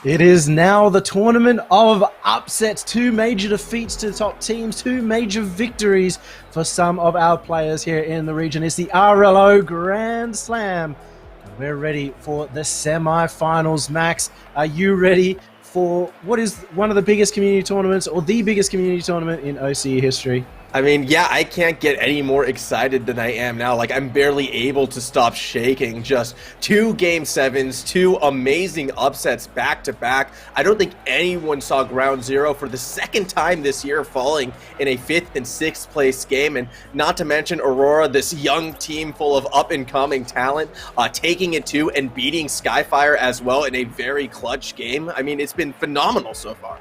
It is now the tournament of upsets. 2 major defeats to the top teams, 2 major victories for some of our players here in the region. It's the RLO Grand Slam. We're ready for the semi-finals. Max, are you ready for what is one of the biggest community tournaments, or the biggest community tournament in OCE history? I mean, yeah, I can't get any more excited than I am now. Like, I'm barely able to stop shaking. Just 2 Game 7s, 2 amazing upsets back to back. I don't think anyone saw Ground Zero for the second time this year falling in a 5th and 6th place game. And not to mention Aurora, this young team full of up-and-coming talent, taking it to and beating Skyfire as well in a very clutch game. I mean, it's been phenomenal so far.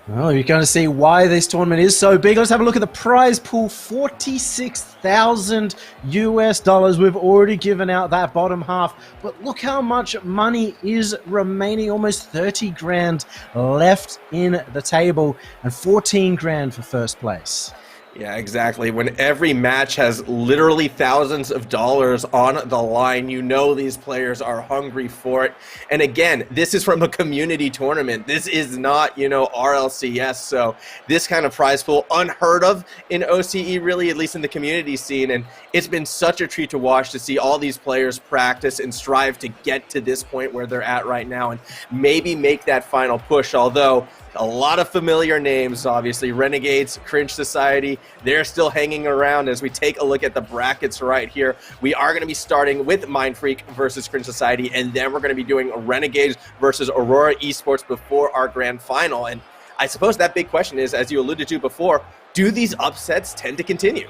Well, you're going to see why this tournament is so big. Let's have a look at the prize pool. $46,000 US. We've already given out that bottom half, but look how much money is remaining. Almost 30 grand left in the table and 14 grand for first place. Yeah, exactly. When every match has literally thousands of dollars on the line, you know these players are hungry for it. And again, this is from a community tournament. This is not, RLCS. So this kind of prize pool, unheard of in OCE, really, at least in the community scene. And it's been such a treat to watch, to see all these players practice and strive to get to this point where they're at right now and maybe make that final push. Although a lot of familiar names, obviously. Renegades, Cringe Society, they're still hanging around as we take a look at the brackets right here. We are going to be starting with Mindfreak versus Cringe Society, and then we're going to be doing Renegades versus Aurora Esports before our grand final. And I suppose that big question is, as you alluded to before, do these upsets tend to continue?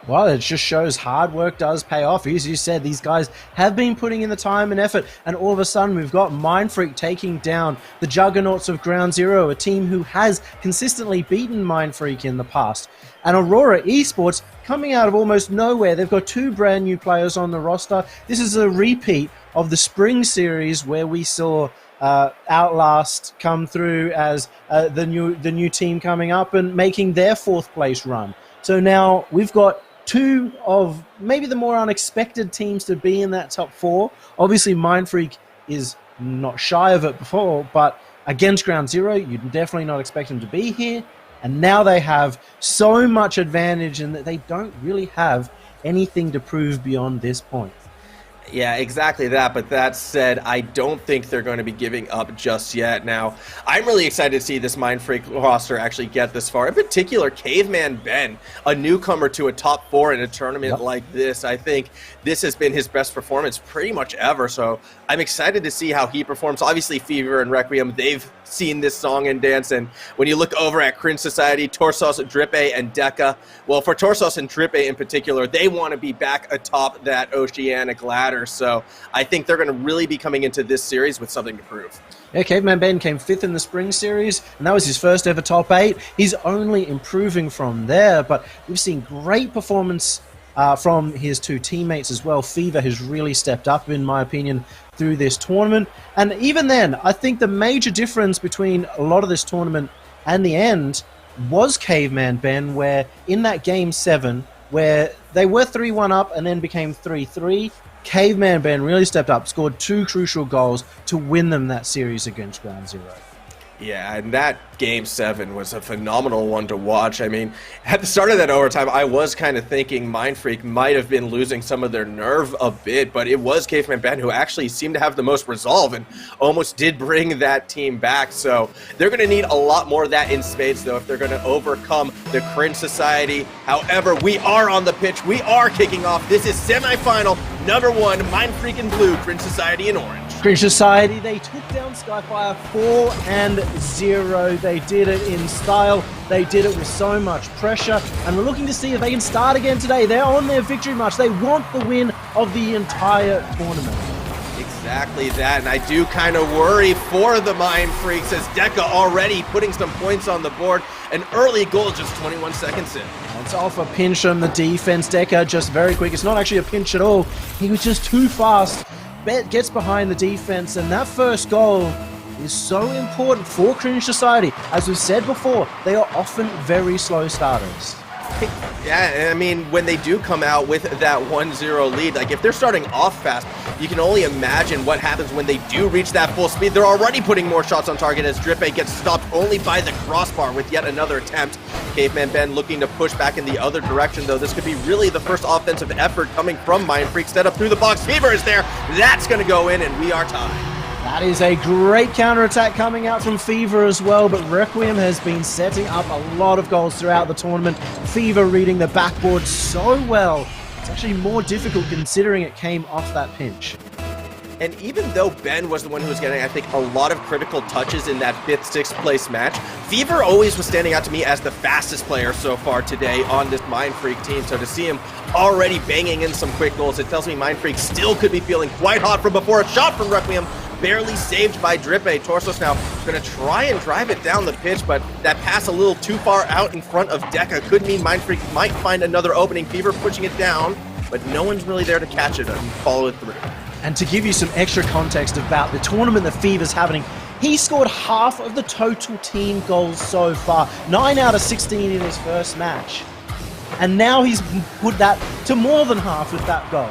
Well, it just shows hard work does pay off. As you said, these guys have been putting in the time and effort, and all of a sudden we've got Mindfreak taking down the juggernauts of Ground Zero, a team who has consistently beaten Mindfreak in the past. And Aurora Esports coming out of almost nowhere. They've got 2 brand new players on the roster. This is a repeat of the spring series where we saw Outlast come through as the new team coming up and making their 4th place run. So now we've got 2 of maybe the more unexpected teams to be in that top 4. Obviously, Mindfreak is not shy of it before, but against Ground Zero, you'd definitely not expect them to be here. And now they have so much advantage in that they don't really have anything to prove beyond this point. Yeah, exactly that. But that said, I don't think they're going to be giving up just yet. Now, I'm really excited to see this Mindfreak roster actually get this far. In particular, Caveman Ben, a newcomer to a top 4 in a tournament like this. I think this has been his best performance pretty much ever. So I'm excited to see how he performs. Obviously, Fever and Requiem, they've seen this song and dance. And when you look over at Cringe Society, Torsos, Drippe, and Deca, well, for Torsos and Drippe in particular, they want to be back atop that Oceanic ladder. So I think they're going to really be coming into this series with something to prove. Yeah, Caveman Ben came 5th in the spring series, and that was his first ever top 8. He's only improving from there, but we've seen great performance from his 2 teammates as well. Fever has really stepped up, in my opinion, through this tournament. And even then, I think the major difference between a lot of this tournament and the end was Caveman Ben, where in that Game 7, where they were 3-1 up and then became 3-3, Caveman Ben really stepped up, scored 2 crucial goals to win them that series against Ground Zero. Yeah, and that Game 7 was a phenomenal one to watch. I mean, at the start of that overtime, I was kind of thinking Mindfreak might have been losing some of their nerve a bit, but it was Caveman Ben who actually seemed to have the most resolve and almost did bring that team back. So they're going to need a lot more of that in spades, though, if they're going to overcome the Cringe Society. However, we are on the pitch. We are kicking off. This is semifinal number 1, Mindfreak in blue, Cringe Society in orange. Cringe Society, they took down Skyfire 4-0. They did it in style. They did it with so much pressure. And we're looking to see if they can start again today. They're on their victory march. They want the win of the entire tournament. Exactly that, and I do kind of worry for the Mindfreaks as Deca already putting some points on the board. An early goal just 21 seconds in. It's off a pinch from the defense. Deca just very quick. It's not actually a pinch at all. He was just too fast. Bet gets behind the defense, and that first goal is so important for Cringe Society. As we've said before, they are often very slow starters. Yeah, I mean, when they do come out with that 1-0 lead, like if they're starting off fast, you can only imagine what happens when they do reach that full speed. They're already putting more shots on target as Drippe gets stopped only by the crossbar with yet another attempt. Caveman Ben looking to push back in the other direction, though. This could be really the first offensive effort coming from Mindfreak. Set up through the box. Fever is there. That's going to go in, and we are tied. That is a great counterattack coming out from Fever as well, but Requiem has been setting up a lot of goals throughout the tournament. Fever reading the backboard so well. It's actually more difficult considering it came off that pinch. And even though Ben was the one who was getting, I think, a lot of critical touches in that 5th, 6th place match, Fever always was standing out to me as the fastest player so far today on this Mindfreak team. So to see him already banging in some quick goals, it tells me Mindfreak still could be feeling quite hot from before. A shot from Requiem, barely saved by Drippe. Torsos now going to try and drive it down the pitch, but that pass a little too far out in front of Deca could mean Mindfreak might find another opening. Fever pushing it down, but no one's really there to catch it and follow it through. And to give you some extra context about the tournament that Fever's happening, he scored half of the total team goals so far, 9 out of 16 in his first match. And now he's put that to more than half with that goal.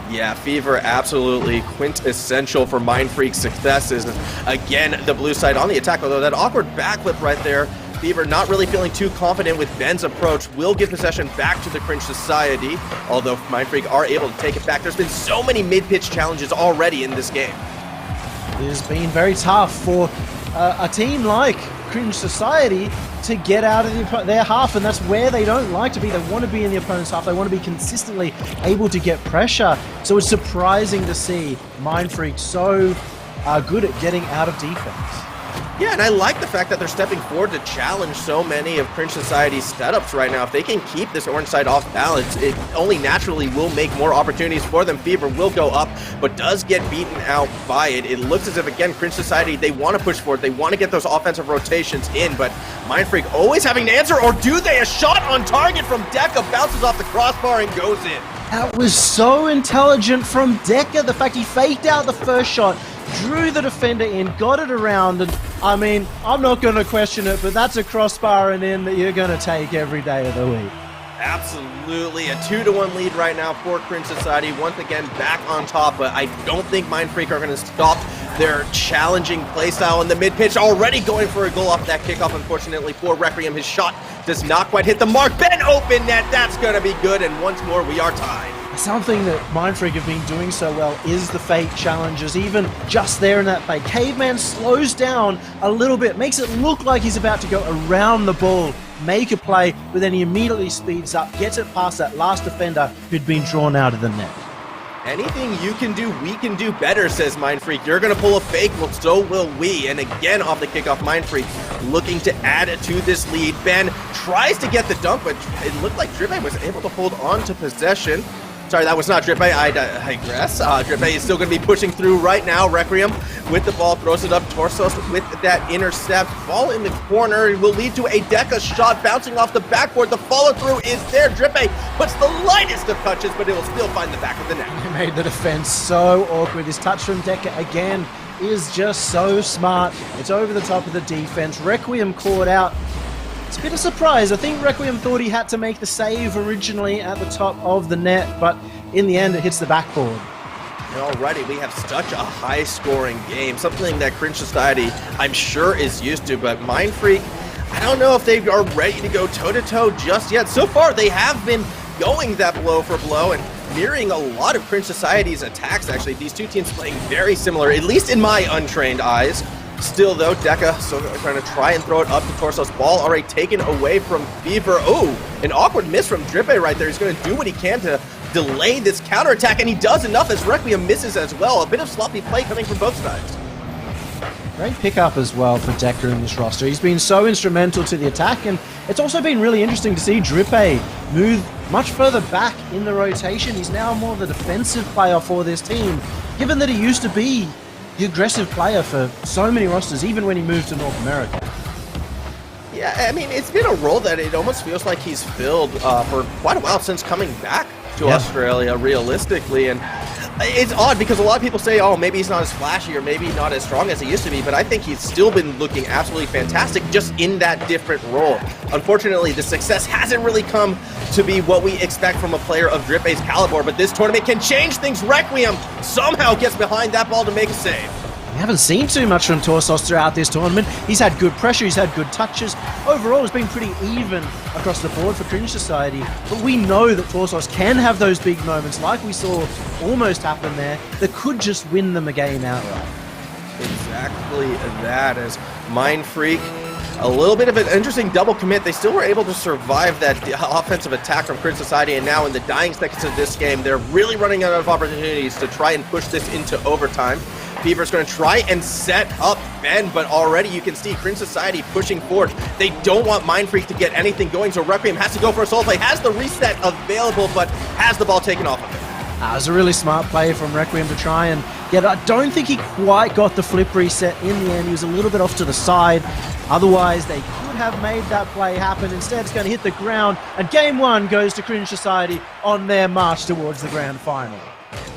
Yeah, Fever absolutely quintessential for Mindfreak's successes. Again, the blue side on the attack, although that awkward backflip right there, Fever not really feeling too confident with Ben's approach, will give possession back to the Cringe Society, although Mindfreak are able to take it back. There's been so many mid-pitch challenges already in this game. It has been very tough for a team like Cringe Society to get out of their half, and that's where they don't like to be. They want to be in the opponent's half. They want to be consistently able to get pressure. So it's surprising to see Mindfreak so good at getting out of defense. Yeah, and I like the fact that they're stepping forward to challenge so many of Cringe Society's setups right now. If they can keep this orange side off balance, it only naturally will make more opportunities for them. Fever will go up, but does get beaten out by it. It looks as if, again, Cringe Society, they want to push forward. They want to get those offensive rotations in, but Mindfreak always having to answer, or do they? A shot on target from Deca bounces off the crossbar and goes in. That was so intelligent from Deca. The fact he faked out the first shot, drew the defender in, got it around, and I mean, I'm not going to question it, but that's a crossbar and in that you're going to take every day of the week. Absolutely, a 2-1 lead right now for Cringe Society. Once again, back on top, but I don't think Mindfreak are going to stop their challenging playstyle in the mid-pitch. Already going for a goal off that kickoff, unfortunately, for Requiem. His shot does not quite hit the mark. Ben open net, that's going to be good, and once more, we are tied. Something that Mindfreak have been doing so well is the fake challenges, even just there in that fake. Caveman slows down a little bit, makes it look like he's about to go around the ball, make a play, but then he immediately speeds up, gets it past that last defender who'd been drawn out of the net. Anything you can do, we can do better, says Mindfreak. You're going to pull a fake, well, so will we. And again, off the kickoff, Mindfreak looking to add it to this lead. Ben tries to get the dunk, but it looked like Drippe was able to hold on to possession. Sorry, that was not Drippe, I digress. Drippe is still going to be pushing through right now. Requiem with the ball, throws it up. Torsos with that intercept. Ball in the corner will lead to a Deca shot bouncing off the backboard. The follow-through is there. Drippe puts the lightest of touches, but it will still find the back of the net. He made the defense so awkward. His touch from Deca again is just so smart. It's over the top of the defense. Requiem caught out. It's a bit of a surprise. I think Requiem thought he had to make the save originally at the top of the net, but in the end it hits the backboard. Alrighty, we have such a high-scoring game, something that Cringe Society, I'm sure, is used to, but Mindfreak, I don't know if they are ready to go toe-to-toe just yet. So far, they have been going that blow for blow and mirroring a lot of Cringe Society's attacks, actually. These two teams playing very similar, at least in my untrained eyes. Still, though, Deca still trying to try and throw it up to Torsos. Ball already taken away from Fever. Oh, an awkward miss from Drippe right there. He's going to do what he can to delay this counterattack, and he does enough as Requiem misses as well. A bit of sloppy play coming from both sides. Great pickup as well for Deca in this roster. He's been so instrumental to the attack, and it's also been really interesting to see Drippe move much further back in the rotation. He's now more the defensive player for this team, given that he used to be the aggressive player for so many rosters, even when he moved to North America. Yeah, I mean, it's been a role that it almost feels like he's filled for quite a while since coming back to Australia, realistically. And It's odd because a lot of people say, oh, maybe he's not as flashy or maybe not as strong as he used to be, but I think he's still been looking absolutely fantastic just in that different role. Unfortunately, the success hasn't really come to be what we expect from a player of Drippay's caliber, but this tournament can change things. Requiem somehow gets behind that ball to make a save. We haven't seen too much from Torsos throughout this tournament. He's had good pressure, he's had good touches. Overall, it's been pretty even across the board for Cringe Society. But we know that Torsos can have those big moments, like we saw almost happen there, that could just win them a game outright. Exactly that, as Mindfreak, a little bit of an interesting double commit. They still were able to survive that offensive attack from Cringe Society, and now in the dying seconds of this game, they're really running out of opportunities to try and push this into overtime. Fever's going to try and set up Ben, but already you can see Cringe Society pushing forward. They don't want Mindfreak to get anything going, so Requiem has to go for a solo play, has the reset available, but has the ball taken off of him. It was a really smart play from Requiem to try and get it. I don't think he quite got the flip reset in the end. He was a little bit off to the side. Otherwise, they could have made that play happen. Instead, it's going to hit the ground, and game one goes to Cringe Society on their march towards the grand final.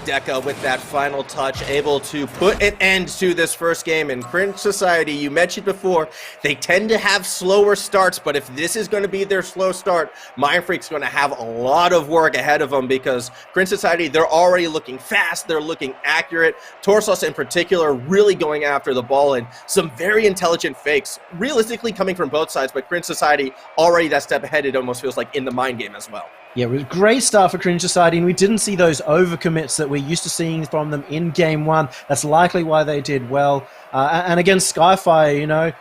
Deca with that final touch, able to put an end to this first game. In Cringe Society, you mentioned before, they tend to have slower starts, but if this is going to be their slow start, Mindfreak's going to have a lot of work ahead of them because Cringe Society, they're already looking fast, they're looking accurate. Torsos in particular really going after the ball, and some very intelligent fakes, realistically coming from both sides, but Cringe Society already that step ahead, it almost feels like in the mind game as well. Yeah, it was a great start for Cringe Society, and we didn't see those overcommits that we're used to seeing from them in Game 1. That's likely why they did well. And against Skyfire, you know,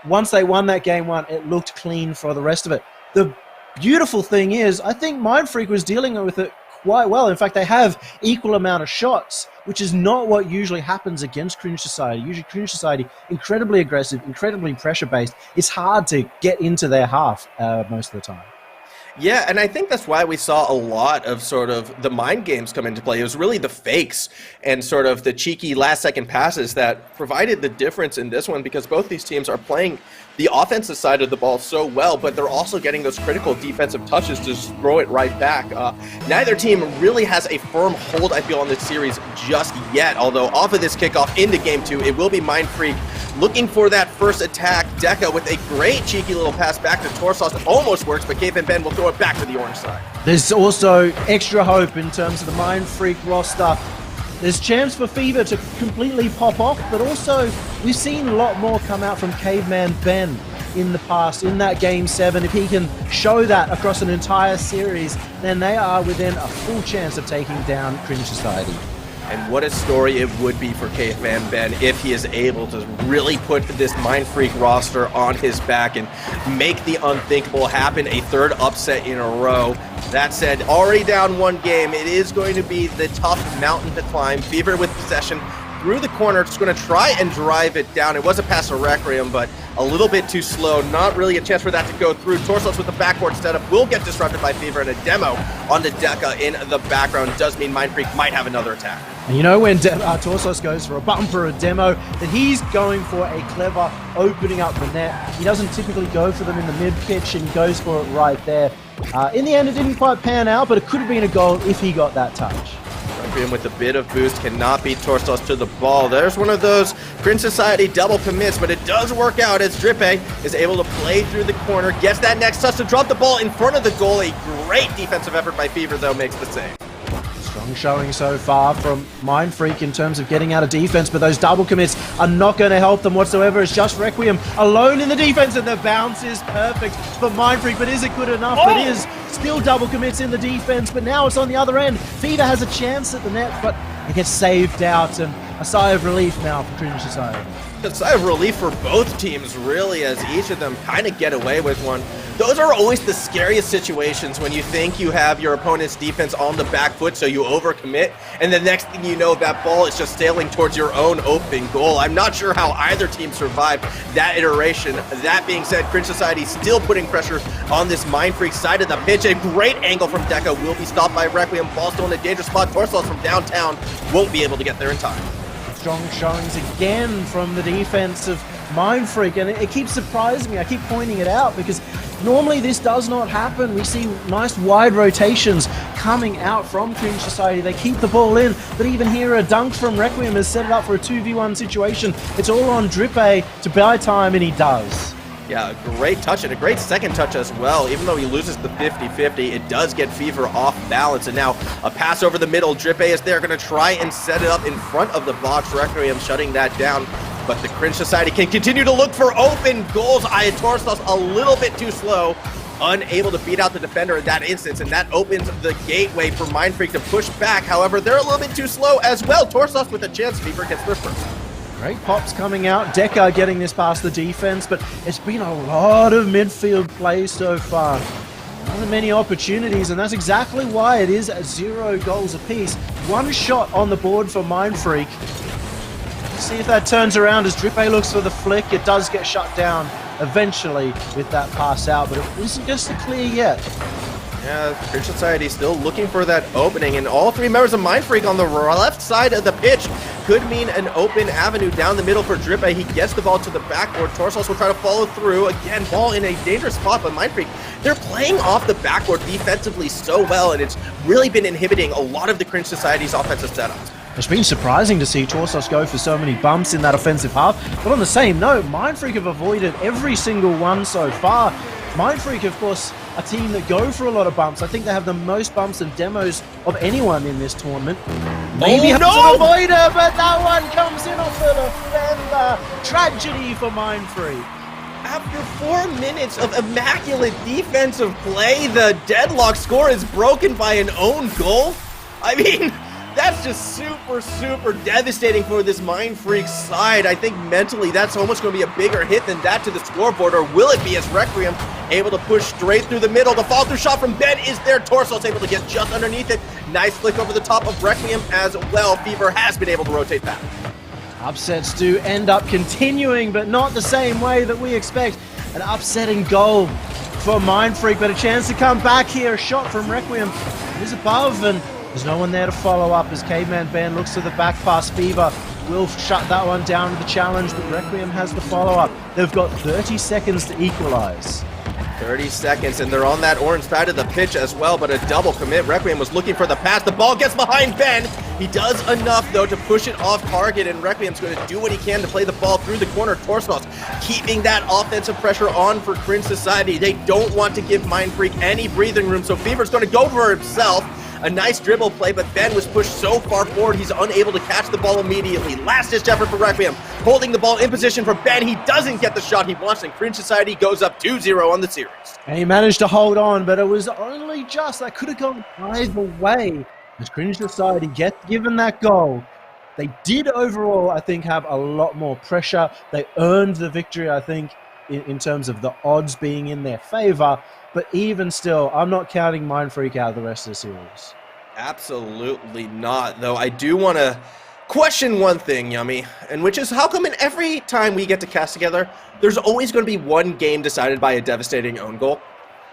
once they won that Game 1, it looked clean for the rest of it. The beautiful thing is, I think Mindfreak was dealing with it quite well. In fact, they have equal amount of shots, which is not what usually happens against Cringe Society. Usually Cringe Society, incredibly aggressive, incredibly pressure-based. It's hard to get into their half most of the time. Yeah, and I think that's why we saw a lot of sort of the mind games come into play. It was really the fakes and sort of the cheeky last-second passes that provided the difference in this one, because both these teams are playing the offensive side of the ball so well, but they're also getting those critical defensive touches to just throw it right back. Neither team really has a firm hold, I feel, on this series just yet, although off of this kickoff into Game 2, it will be Mindfreak looking for that first attack. Deca with a great cheeky little pass back to Torsos. It almost works, but Cave and Ben will throw it back to the orange side. There's also extra hope in terms of the Mindfreak roster. There's chance for Fever to completely pop off, but also we've seen a lot more come out from Caveman Ben in the past, in that Game 7. If he can show that across an entire series, then they are within a full chance of taking down Cringe Society. And what a story it would be for Caveman Ben if he is able to really put this Mindfreak roster on his back and make the unthinkable happen, a third upset in a row. That said, already down one game, it is going to be the tough mountain to climb. Fever with possession through the corner, just going to try and drive it down. It was a pass to Requiem, but a little bit too slow. Not really a chance for that to go through. Torsos with the backboard setup will get disrupted by Fever, and a demo on the Deca in the background does mean Mindfreak might have another attack. And you know when Torsos goes for a bumper, a demo, that he's going for a clever opening up the net. He doesn't typically go for them in the mid-pitch, and he goes for it right there. In the end, it didn't quite pan out, but it could have been a goal if he got that touch. Requiem with a bit of boost cannot beat Torsos to the ball. There's one of those Cringe Society double commits, but it does work out as Drippay is able to play through the corner, gets that next touch to drop the ball in front of the goal. A great defensive effort by Fever, though, makes the save. Strong showing so far from Mindfreak in terms of getting out of defense, but those double commits are not going to help them whatsoever. It's just Requiem alone in the defense, and the bounce is perfect for Mindfreak, but is it good enough? Oh! It is. Still double commits in the defense, but now it's on the other end. Fever has a chance at the net, but it gets saved out, and a sigh of relief now for Cringe Society. A sigh of relief for both teams, really, as each of them kind of get away with one. Those are always the scariest situations when you think you have your opponent's defense on the back foot, so you overcommit, and the next thing you know, that ball is just sailing towards your own open goal. I'm not sure how either team survived that iteration. That being said, Cringe Society still putting pressure on this Mindfreak side of the pitch. A great angle from Deca will be stopped by Requiem. Ball still in a dangerous spot. Torsos from downtown won't be able to get there in time. Strong showings again from the defense of Mindfreak, and it keeps surprising me. I keep pointing it out because normally this does not happen. We see nice wide rotations coming out from Cringe Society. They keep the ball in, but even here a dunk from Requiem has set it up for a 2v1 situation. It's all on Drippe to buy time, and he does. Yeah, a great touch and a great second touch as well. Even though he loses the 50-50, it does get Fever off balance. And now a pass over the middle. Drippe is there, going to try and set it up in front of the box. Requiem shutting that down. But the Cringe Society can continue to look for open goals. Ayatorsos a little bit too slow. Unable to beat out the defender in that instance, and that opens the gateway for Mindfreak to push back. However, they're a little bit too slow as well. Torsos with a chance. Fever gets their first. Great pops coming out. Decker getting this past the defense, but it's been a lot of midfield play so far. Not many opportunities, and that's exactly why it is 0 goals apiece. One shot on the board for Mindfreak. See if that turns around as Drippe looks for the flick. It does get shut down eventually with that pass out, but it isn't just a clear yet. Yeah, Cringe Society still looking for that opening, and all 3 members of Mindfreak on the left side of the pitch could mean an open avenue down the middle for Drippe. He gets the ball to the backboard. Torsos will try to follow through. Again, ball in a dangerous spot, but Mindfreak, they're playing off the backboard defensively so well, and it's really been inhibiting a lot of the Cringe Society's offensive setups. It's been surprising to see Torsos go for so many bumps in that offensive half, but on the same note, Mindfreak have avoided every single one so far. Mindfreak, of course, a team that go for a lot of bumps. I think they have the most bumps and demos of anyone in this tournament. Maybe have to avoid her, but that one comes in off the defender. Tragedy for Mindfreak. After 4 minutes of immaculate defensive play, the deadlock score is broken by an own goal. I mean, that's just super devastating for this Mindfreak side. I think mentally that's almost going to be a bigger hit than that to the scoreboard, or will it be as Requiem able to push straight through the middle? The fall-through shot from Ben is there. Torsos able to get just underneath it. Nice flick over the top of Requiem as well. Fever has been able to rotate back. Upsets do end up continuing, but not the same way that we expect. An upsetting goal for Mindfreak, but a chance to come back here. A shot from Requiem is above, and there's no one there to follow up as Caveman Ben looks to the back pass. Fever will shut that one down with the challenge, but Requiem has the follow-up. They've got 30 seconds to equalize. 30 seconds, and they're on that orange side of the pitch as well, but a double commit. Requiem was looking for the pass. The ball gets behind Ben. He does enough, though, to push it off target, and Requiem's going to do what he can to play the ball through the corner. Torsos keeping that offensive pressure on for Cringe Society. They don't want to give Mindfreak any breathing room, so Fever's going to go for himself. A nice dribble play, but Ben was pushed so far forward, he's unable to catch the ball immediately. Last-ditch effort for Requiem, holding the ball in position for Ben. He doesn't get the shot he wants, and Cringe Society goes up 2-0 on the series. And he managed to hold on, but it was only just, that could have gone either way. As Cringe Society get given that goal, they did overall, I think, have a lot more pressure. They earned the victory, I think, in terms of the odds being in their favor. But even still, I'm not counting Mindfreak out of the rest of the series. Absolutely not, though. I do want to question one thing, Yummy, and which is how come in every time we get to cast together, there's always going to be one game decided by a devastating own goal?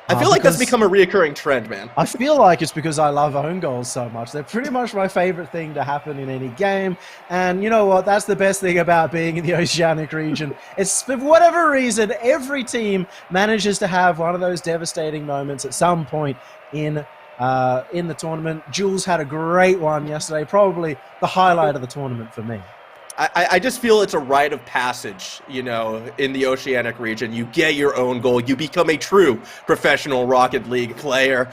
I feel like that's become a reoccurring trend, man. I feel like it's because I love own goals so much. They're pretty much my favorite thing to happen in any game. And you know what? That's the best thing about being in the Oceanic region. It's, for whatever reason, every team manages to have one of those devastating moments at some point in the tournament. Jules had a great one yesterday, probably the highlight of the tournament for me. I just feel it's a rite of passage, you know, in the Oceanic region. You get your own goal. You become a true professional Rocket League player.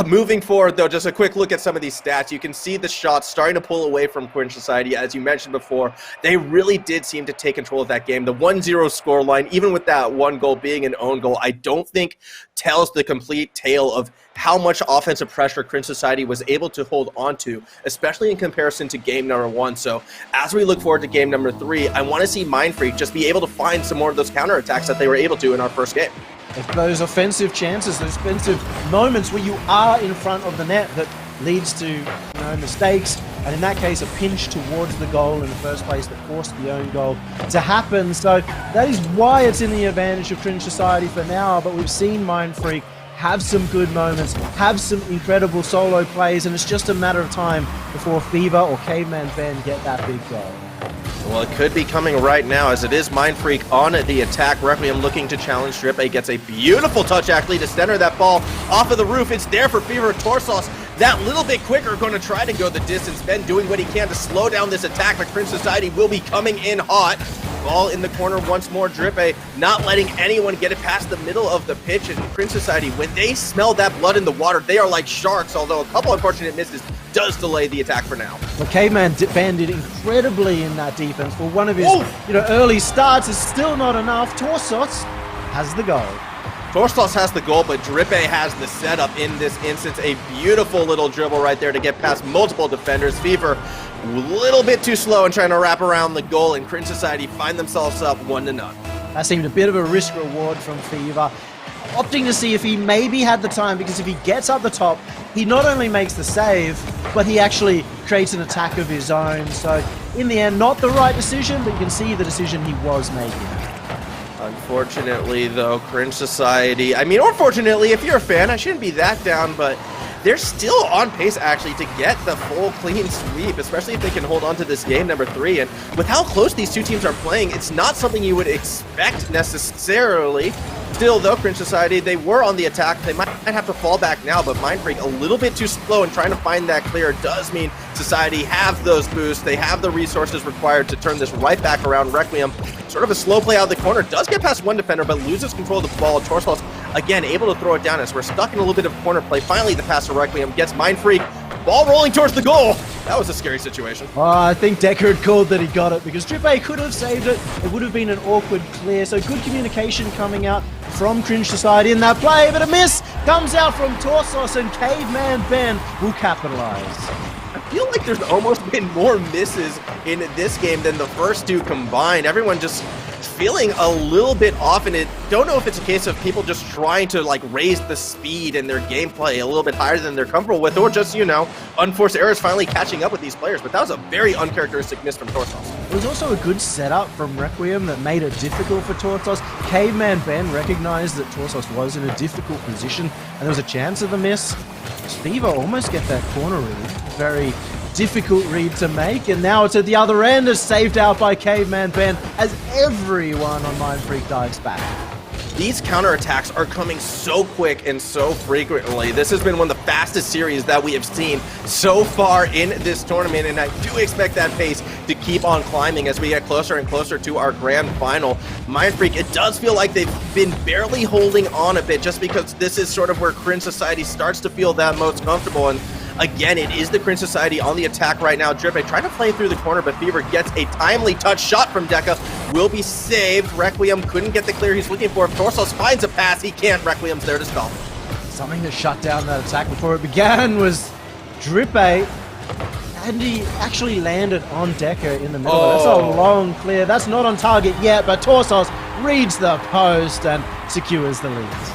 Moving forward, though, just a quick look at some of these stats. You can see the shots starting to pull away from Cringe Society. As you mentioned before, they really did seem to take control of that game. The 1-0 scoreline, even with that one goal being an own goal, I don't think tells the complete tale of how much offensive pressure Cringe Society was able to hold on to, especially in comparison to game number 1. So as we look forward to game number 3, I want to see Mindfreak just be able to find some more of those counterattacks that they were able to in our first game. Those offensive chances, those offensive moments where you are in front of the net that leads to mistakes, and in that case a pinch towards the goal in the first place that forced the own goal to happen. So that is why it's in the advantage of Cringe Society for now, but we've seen Mindfreak have some good moments, have some incredible solo plays, and it's just a matter of time before Fever or Caveman Ben get that big goal. Well, it could be coming right now, as it is Mindfreak on the attack. Requiem looking to challenge Drippe. Gets a beautiful touch, actually, to center that ball off of the roof. It's there for Fever. Torsos that little bit quicker, going to try to go the distance. Ben doing what he can to slow down this attack, but Cringe Society will be coming in hot. Ball in the corner once more. Drippe not letting anyone get it past the middle of the pitch. And Cringe Society, when they smell that blood in the water, they are like sharks, although a couple unfortunate misses does delay the attack for now. Well, Caveman Ben did incredibly in that defense. For one of his early starts, is still not enough. Torsos has the goal. Torsos has the goal, but Drippe has the setup in this instance. A beautiful little dribble right there to get past multiple defenders. Fever a little bit too slow in trying to wrap around the goal, and Cringe Society find themselves up 1-0. That seemed a bit of a risk reward from Fever, opting to see if he maybe had the time, because if he gets up the top, he not only makes the save, but he actually creates an attack of his own. So in the end, not the right decision, but you can see the decision he was making. Unfortunately, though, Cringe Society, I mean, or fortunately, if you're a fan, I shouldn't be that down, but they're still on pace, actually, to get the full clean sweep, especially if they can hold on to this game number 3. And with how close these two teams are playing, it's not something you would expect necessarily. Still, though, Cringe Society, they were on the attack. They might have to fall back now, but Mindfreak a little bit too slow, and trying to find that clear does mean Society have those boosts. They have the resources required to turn this right back around. Requiem, sort of a slow play out of the corner, does get past one defender, but loses control of the ball. Torsos, again, able to throw it down as we're stuck in a little bit of corner play. Finally, the pass to Requiem gets Mindfreak. Ball rolling towards the goal. That was a scary situation. I think Decker had called that he got it, because Drippe could have saved it. It would have been an awkward clear. So good communication coming out from Cringe Society in that play, but a miss comes out from Torsos, and Caveman Ben will capitalize. I feel like there's almost been more misses in this game than the first two combined. Everyone just feeling a little bit off, and don't know if it's a case of people just trying to like raise the speed in their gameplay a little bit higher than they're comfortable with, or just, unforced errors finally catching up with these players. But that was a very uncharacteristic miss from Torsos. It was also a good setup from Requiem that made it difficult for Torsos. Caveman Ben recognized that Torsos was in a difficult position, and there was a chance of a miss. Fever almost get that corner read. Very difficult read to make, and now it's at the other end, is saved out by Caveman Ben as everyone on Mindfreak dives back. These counterattacks are coming so quick and so frequently. This has been one of the fastest series that we have seen so far in this tournament, and I do expect that pace to keep on climbing as we get closer and closer to our grand final. Mindfreak, it does feel like they've been barely holding on a bit, just because this is sort of where Cringe Society starts to feel that most comfortable. And again, it is the Cringe Society on the attack right now. Drippe trying to play through the corner, but Fever gets a timely touch shot from Deca. Will be saved. Requiem couldn't get the clear he's looking for. If Torsos finds a pass, he can't. Requiem's there to stop. Something that shut down that attack before it began was Drippe, and he actually landed on Deca in the middle. That's a long clear. That's not on target yet, but Torsos reads the post and secures the lead.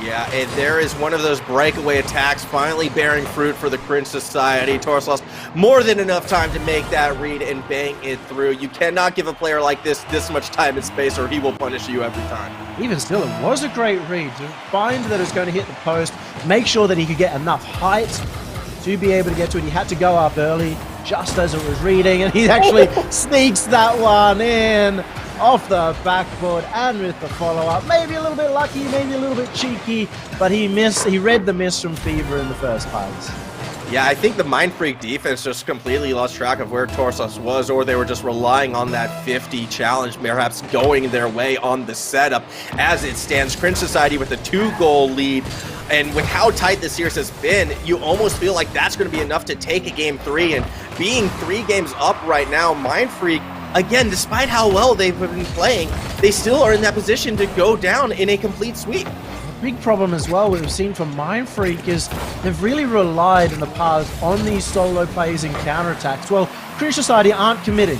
Yeah, and there is one of those breakaway attacks finally bearing fruit for the Cringe Society. Torsos, more than enough time to make that read and bang it through. You cannot give a player like this much time and space, or he will punish you every time. Even still, it was a great read to find that it's going to hit the post, make sure that he could get enough height to be able to get to it. He had to go up early just as it was reading, and he actually sneaks that one in off the backboard and with the follow-up. Maybe a little bit lucky, maybe a little bit cheeky, but he read the miss from Fever in the first pass. Yeah, I think the Mindfreak defense just completely lost track of where Torsos was, or they were just relying on that 50 challenge, perhaps going their way on the setup. As it stands, Cringe Society with a 2-goal lead, and with how tight this series has been, you almost feel like that's going to be enough to take a game 3, and being 3 games up right now, Mindfreak, again, despite how well they've been playing, they still are in that position to go down in a complete sweep. Big problem as well we've seen from Mindfreak is they've really relied in the past on these solo plays and counterattacks. Well, Cringe Society aren't committing,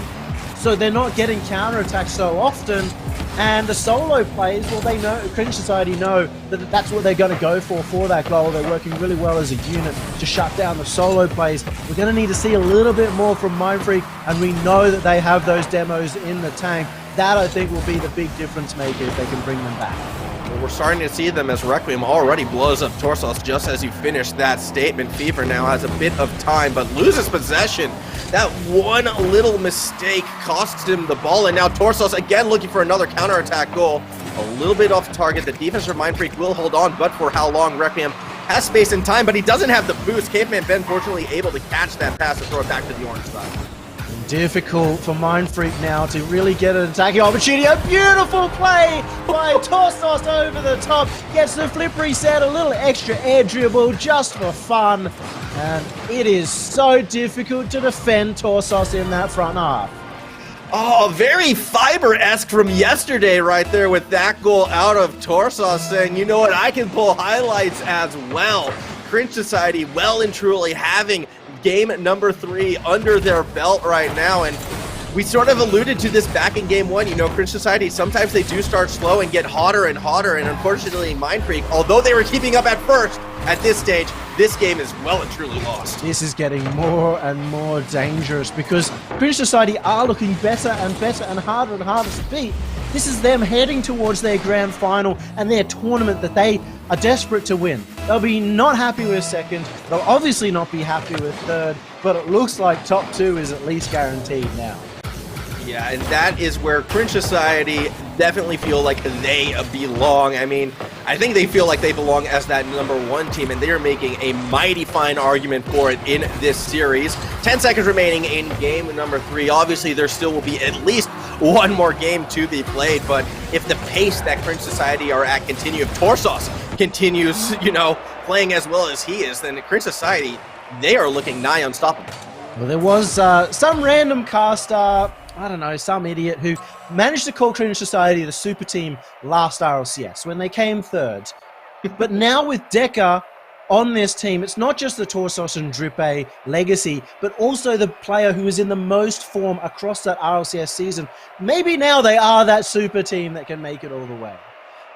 so they're not getting counterattacks so often, and the solo plays, well, they know, Cringe Society know that that's what they're going to go for that goal. They're working really well as a unit to shut down the solo plays. We're going to need to see a little bit more from Mindfreak, and we know that they have those demos in the tank. That, I think, will be the big difference maker if they can bring them back. Well, we're starting to see them as Requiem already blows up Torsos just as you finish that statement. Fever now has a bit of time, but loses possession. That one little mistake costs him the ball, and now Torsos again looking for another counterattack goal. A little bit off target. The defense for Mindfreak will hold on, but for how long? Requiem has space and time, but he doesn't have the boost. Caveman Ben fortunately able to catch that pass and throw it back to the orange side. Difficult for Mindfreak now to really get an attacking opportunity. A beautiful play by Torsos over the top. Gets the flip reset, a little extra air dribble just for fun. And it is so difficult to defend Torsos in that front half. Oh, very Fiber-esque from yesterday right there with that goal out of Torsos saying, you know what, I can pull highlights as well. Cringe Society well and truly having game number 3 under their belt right now, and we sort of alluded to this back in game 1. You know, Cringe Society, sometimes they do start slow and get hotter, and unfortunately Mindfreak, although they were keeping up at first, at this stage, this game is well and truly lost. This is getting more and more dangerous because Cringe Society are looking better and harder to beat. This is them heading towards their grand final and their tournament that they are desperate to win. They'll be not happy with second, they'll obviously not be happy with third, but it looks like top 2 is at least guaranteed now. Yeah, and that is where Cringe Society definitely feel like they belong. I mean, I think they feel like they belong as that number 1 team, and they are making a mighty fine argument for it in this series. 10 seconds remaining in game number 3. Obviously, there still will be at least one more game to be played, but if the pace that Cringe Society are at continue, if Torsos continues, you know, playing as well as he is, then Cringe Society, they are looking nigh unstoppable. Well, there was some random caster, I don't know, some idiot who managed to call Cringe Society the super team last RLCS when they came third. But now with Deca on this team, it's not just the Torsos and Drippe legacy, but also the player who is in the most form across that RLCS season. Maybe now they are that super team that can make it all the way.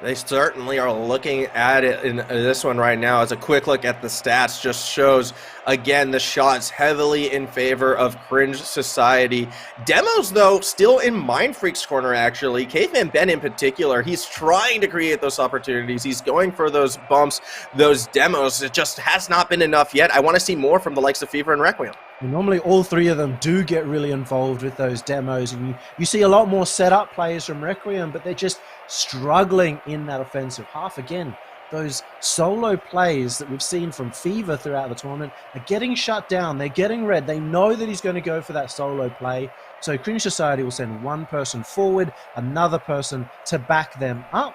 They certainly are looking at it in this one right now. As a quick look at the stats just shows, again, the shots heavily in favor of Cringe Society. Demos, though, still in Mindfreak's corner, actually. Caveman Ben in particular, he's trying to create those opportunities. He's going for those bumps, those demos. It just has not been enough yet. I want to see more from the likes of Fever and Requiem. Normally, all 3 of them do get really involved with those demos, and you see a lot more setup plays from Requiem, but they're just struggling in that offensive half. Again, those solo plays that we've seen from Fever throughout the tournament are getting shut down. They're getting red. They know that he's going to go for that solo play. So Cringe Society will send one person forward, another person to back them up.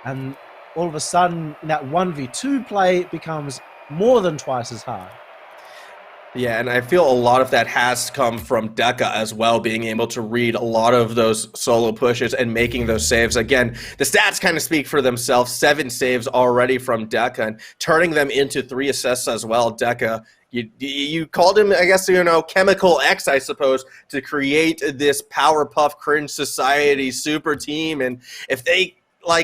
And all of a sudden, that 1v2 play becomes more than twice as hard. Yeah, and I feel a lot of that has come from Deca as well, being able to read a lot of those solo pushes and making those saves. Again, the stats kind of speak for themselves. 7 saves already from Deca and turning them into 3 assists as well. Deca, you called him, I guess, you know, Chemical X, I suppose, to create this Powerpuff Cringe Society super team. And if they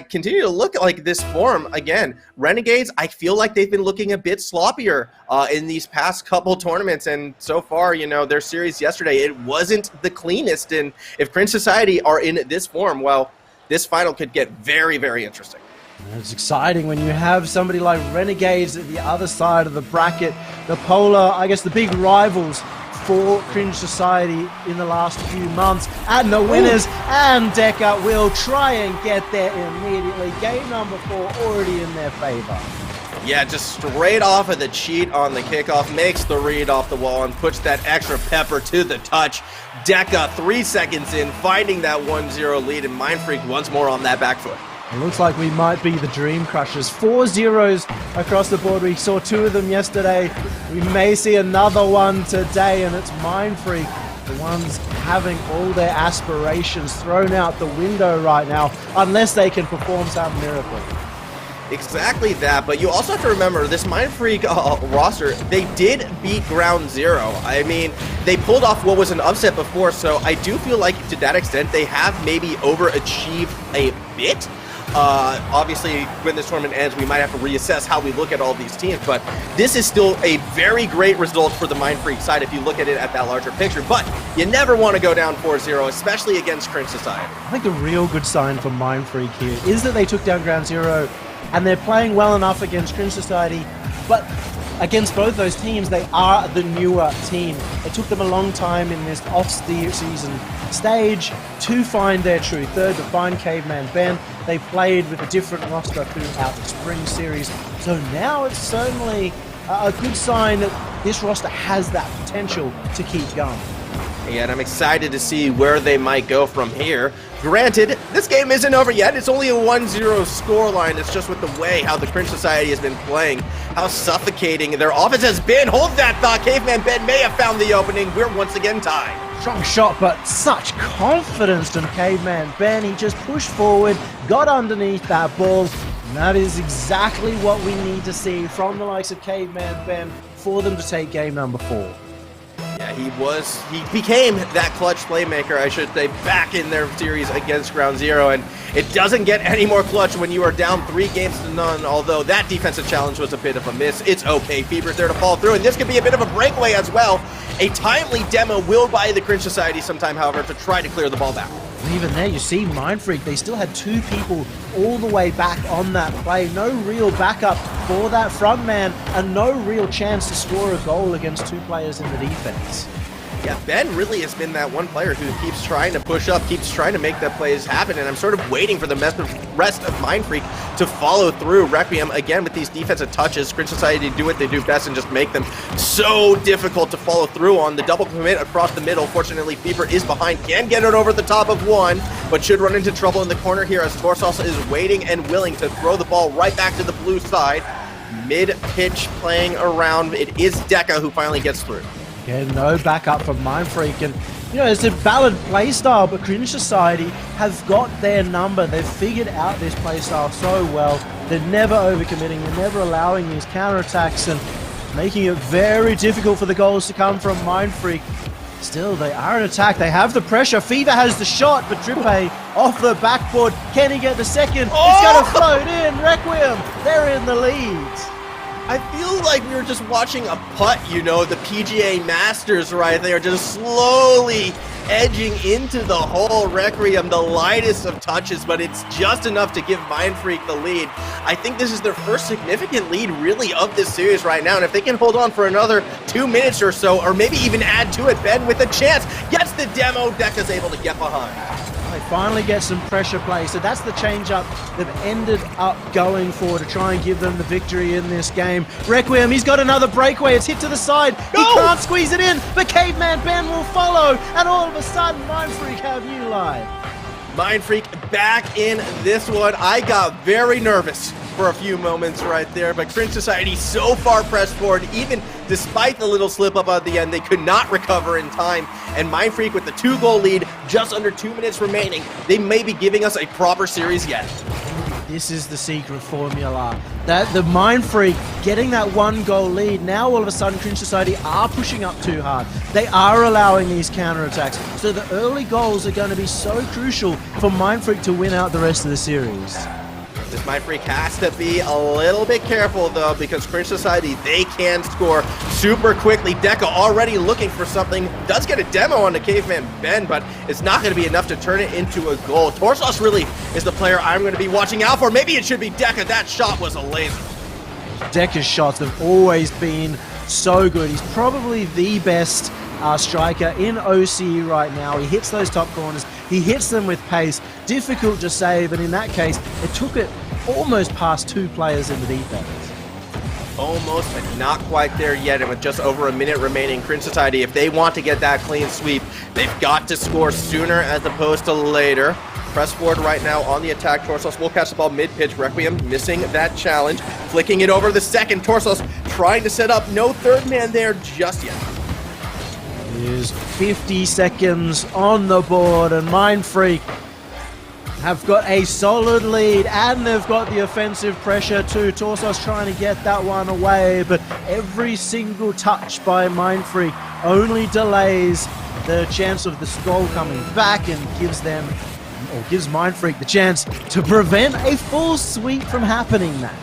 continue to look like this form again, Renegades, I feel like they've been looking a bit sloppier in these past couple tournaments, and so far, you know, their series yesterday, it wasn't the cleanest. And if Cringe Society are in this form, well, this final could get very, very interesting. It's exciting when you have somebody like Renegades at the other side of the bracket, the polar, I guess, the big rivals for Cringe Society in the last few months, and the winners. And Deca will try and get there immediately. Game number 4 already in their favor. Yeah, just straight off of the cheat on the kickoff, makes the read off the wall and puts that extra pepper to the touch. Deca 3 seconds in, finding that 1-0 lead, and Mindfreak once more on that back foot. It looks like we might be the Dream Crushers. 4 zeros across the board. We saw 2 of them yesterday. We may see another one today, and it's Mindfreak, the ones having all their aspirations thrown out the window right now, unless they can perform some miracle. Exactly that, but you also have to remember this Mindfreak roster, they did beat Ground Zero. I mean, they pulled off what was an upset before, so I do feel like to that extent they have maybe overachieved a bit. Obviously, when this tournament ends, we might have to reassess how we look at all these teams, but this is still a very great result for the Mindfreak side if you look at it at that larger picture. But you never want to go down 4-0, especially against Cringe Society. I think the real good sign for Mindfreak here is that they took down Ground Zero, and they're playing well enough against Cringe Society, but against both those teams, they are the newer team. It took them a long time in this off-season stage to find their true third, to find Caveman Ben. They played with a different roster throughout the spring series. So now it's certainly a good sign that this roster has that potential to keep going. And I'm excited to see where they might go from here. Granted, this game isn't over yet. It's only a 1-0 scoreline. It's just with the way how the Cringe Society has been playing, how suffocating their offense has been. Hold that thought. Caveman Ben may have found the opening. We're once again tied. Strong shot, but such confidence from Caveman Ben. He just pushed forward, got underneath that ball. And that is exactly what we need to see from the likes of Caveman Ben for them to take game number 4. Yeah, he became that clutch playmaker, I should say, back in their series against Ground Zero, and it doesn't get any more clutch when you are down 3 games to none, although that defensive challenge was a bit of a miss. It's okay, Fever's there to fall through, and this could be a bit of a breakaway as well. A timely demo will buy the Cringe Society sometime, however, to try to clear the ball back. And even there, you see Mindfreak, they still had 2 people all the way back on that play. No real backup for that front man, and no real chance to score a goal against 2 players in the defense. Yeah, Ben really has been that one player who keeps trying to push up, keeps trying to make that plays happen, and I'm sort of waiting for the rest of Mindfreak to follow through. Requiem, again, with these defensive touches, Cringe Society do what they do best and just make them so difficult to follow through on. The double commit across the middle. Fortunately, Fever is behind, can get it over the top of one, but should run into trouble in the corner here as Torsos is waiting and willing to throw the ball right back to the blue side. Mid-pitch playing around. It is Deca who finally gets through. Yeah, no backup from Mindfreak, and you know, it's a valid playstyle, but Cringe Society have got their number. They've figured out this playstyle so well. They're never overcommitting, they're never allowing these counterattacks, and making it very difficult for the goals to come from Mindfreak. Still, they are in attack, they have the pressure. Fever has the shot, but Trippe off the backboard. Can he get the second? Oh! It's going to float in. Requiem, they're in the lead. I feel like we were just watching a putt, you know, the PGA Masters right there, just slowly edging into the hole. Requiem, the lightest of touches, but it's just enough to give Mindfreak the lead. I think this is their first significant lead, really, of this series right now, and if they can hold on for another 2 minutes or so, or maybe even add to it, Ben with a chance, gets the demo, Deca's able to get behind. They finally get some pressure play, so that's the change-up they've ended up going for to try and give them the victory in this game. Requiem, he's got another breakaway, it's hit to the side, He can't squeeze it in, but Caveman Ben will follow, and all of a sudden Mindfreak have you live. Mindfreak back in this one. I got very nervous for a few moments right there, but Cringe Society so far pressed forward, even despite the little slip up at the end, they could not recover in time, and Mindfreak with the 2-goal lead, just under 2 minutes remaining, they may be giving us a proper series yet. This is the secret formula. That the Mindfreak getting that 1-goal lead, now all of a sudden Cringe Society are pushing up too hard. They are allowing these counterattacks. So the early goals are going to be so crucial for Mindfreak to win out the rest of the series. This Mindfreak has to be a little bit careful, though, because Cringe Society, they can score super quickly. Deca already looking for something. Does get a demo on the Caveman Ben, but it's not going to be enough to turn it into a goal. Torsos really is the player I'm going to be watching out for. Maybe it should be Deca. That shot was a laser. Deca's shots have always been so good. He's probably the best striker in OCE right now. He hits those top corners. He hits them with pace. Difficult to save, and in that case, it took it almost past 2 players in the defense. Almost, but not quite there yet, and with just over a minute remaining, Cringe Society, if they want to get that clean sweep, they've got to score sooner as opposed to later. Press forward right now on the attack. Torsos will catch the ball mid-pitch. Requiem missing that challenge. Flicking it over the second. Torsos trying to set up. No third man there just yet. Is 50 seconds on the board, and Mindfreak have got a solid lead, and they've got the offensive pressure too. Torsos trying to get that one away, but every single touch by Mindfreak only delays the chance of the goal coming back and gives Mindfreak the chance to prevent a full sweep from happening, Matt.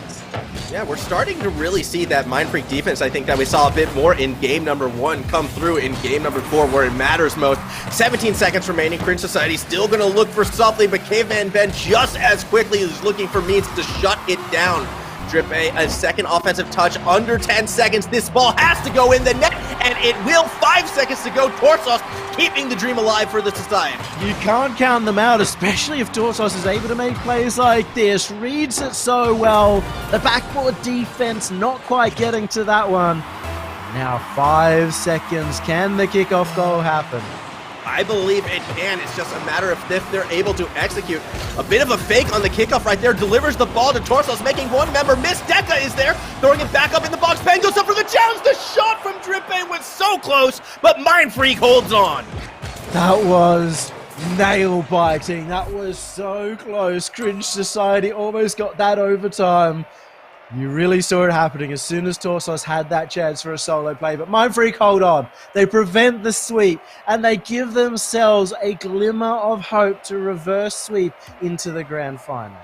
Yeah, we're starting to really see that Mindfreak defense, I think, that we saw a bit more in game number 1 come through in game number 4 where it matters most. 17 seconds remaining. Cringe Society still going to look for something, but Caveman Ben just as quickly is looking for means to shut it down. Drippe, a second offensive touch under 10 seconds. This ball has to go in the net, and it will. 5 seconds to go. Torsos keeping the dream alive for the Society. You can't count them out, especially if Torsos is able to make plays like this. Reads it so well. The backboard defense not quite getting to that one. Now 5 seconds. Can the kickoff goal happen? I believe it can. It's just a matter of if they're able to execute. A bit of a fake on the kickoff right there. Delivers the ball to Torsos, making one member miss. Deca is there, throwing it back up in the box. Pen goes up for the challenge. The shot from Drippe was so close, but Mindfreak holds on. That was nail-biting. That was so close. Cringe Society almost got that overtime. You really saw it happening as soon as Torsos had that chance for a solo play. But Mindfreak hold on. They prevent the sweep, and they give themselves a glimmer of hope to reverse sweep into the grand final.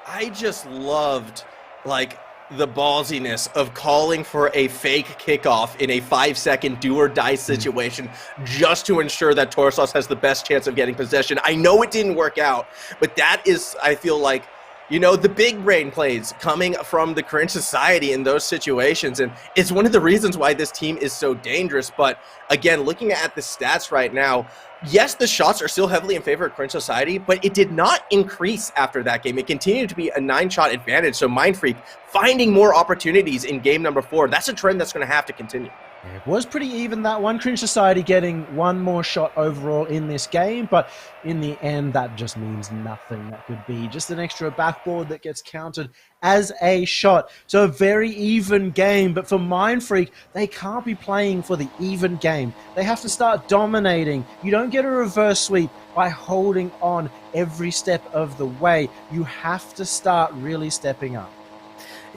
I just loved, like, the ballsiness of calling for a fake kickoff in a 5-second do-or-die situation just to ensure that Torsos has the best chance of getting possession. I know it didn't work out, but that is, I feel like, you know, the big brain plays coming from the Cringe Society in those situations. And it's one of the reasons why this team is so dangerous. But again, looking at the stats right now, yes, the shots are still heavily in favor of Cringe Society, but it did not increase after that game. It continued to be a 9-shot advantage. So Mindfreak finding more opportunities in game number 4. That's a trend that's going to have to continue. It was pretty even, that one. Cringe Society getting one more shot overall in this game, but in the end, that just means nothing. That could be just an extra backboard that gets counted as a shot. So a very even game, but for Mindfreak, they can't be playing for the even game. They have to start dominating. You don't get a reverse sweep by holding on every step of the way. You have to start really stepping up.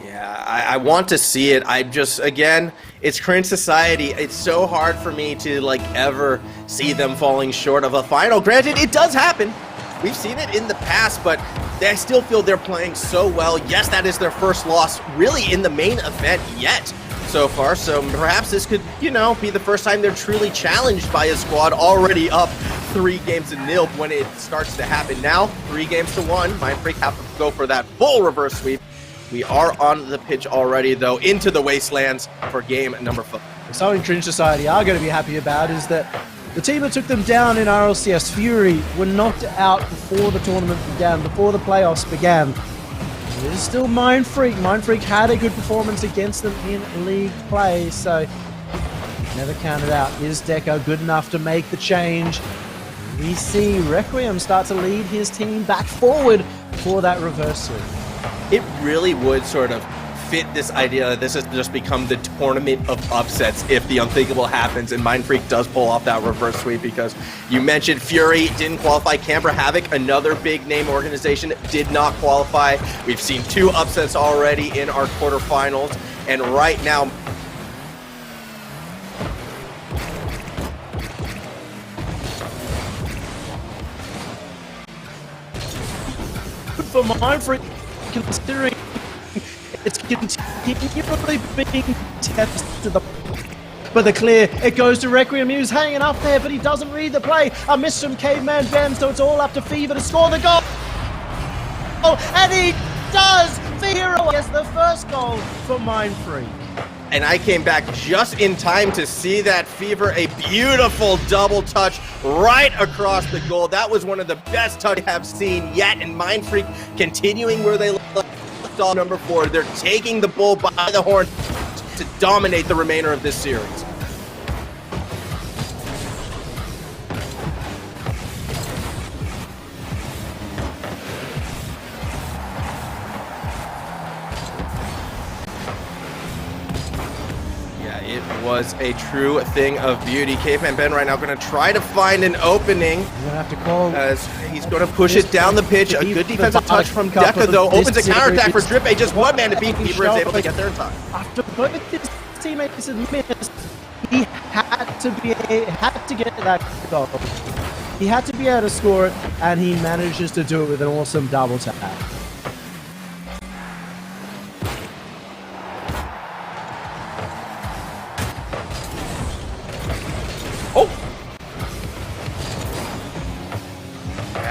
Yeah, I want to see it. I just, again, it's Cringe Society. It's so hard for me to, like, ever see them falling short of a final. Granted, it does happen. We've seen it in the past, but I still feel they're playing so well. Yes, that is their first loss really in the main event yet so far. So perhaps this could, you know, be the first time they're truly challenged by a squad already up 3-0 when it starts to happen. Now, 3-1. Mindfreak have to go for that full reverse sweep. We are on the pitch already, though, into the wastelands for game number 4. Something Cringe Society are going to be happy about is that the team that took them down in RLCS Fury were knocked out before the tournament began, before the playoffs began. It is still Mindfreak. Mindfreak had a good performance against them in league play, so never counted out. Is Deca good enough to make the change? We see Requiem start to lead his team back forward for that reverse sweep. It really would sort of fit this idea that this has just become the tournament of upsets if the unthinkable happens and Mindfreak does pull off that reverse sweep, because you mentioned Fury didn't qualify. Camber Havoc, another big name organization, did not qualify. We've seen 2 upsets already in our quarterfinals, and right now for Mindfreak, considering it's continually being tested. But the clear, it goes to Requiem. He was hanging up there, but he doesn't read the play. A miss from Caveman Ben, so it's all up to Fever to score the goal. And he does! Fever gets the first goal for Mindfreak. And I came back just in time to see that Fever, a beautiful double touch right across the goal. That was one of the best touches I have seen yet, and Mindfreak continuing where they left off number 4. They're taking the bull by the horn to dominate the remainder of this series. It was a true thing of beauty. Caveman Ben right now going to try to find an opening. You're going to have to call. As he's going to push it down the pitch. A good defensive touch from Deca, though. Opens a counterattack for Drippe. Just one man to beat. Fever is able to get there in time. After both his teammates had missed, he had to get that goal. He had to be able to score it, and he manages to do it with an awesome double tap.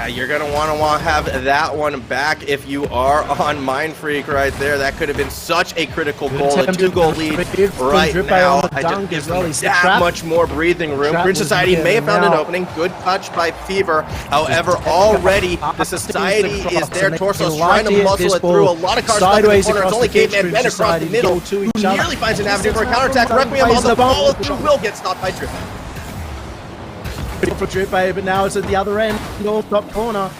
Yeah, you're going to want to have that one back if you are on Mindfreak right there. That could have been such a critical goal, a 2-goal lead right now. I just gives them that much more breathing room. Cringe Society may have found an opening. Good touch by Fever. However, already the Society is there. Torso's trying to muscle it through. A lot of cars stuck in the corner. It's only Caveman Ben across the middle who nearly finds an avenue for a counterattack. Requiem on the ball through will get stopped by Trip. For Drippe, but now it's at the other end, north top corner.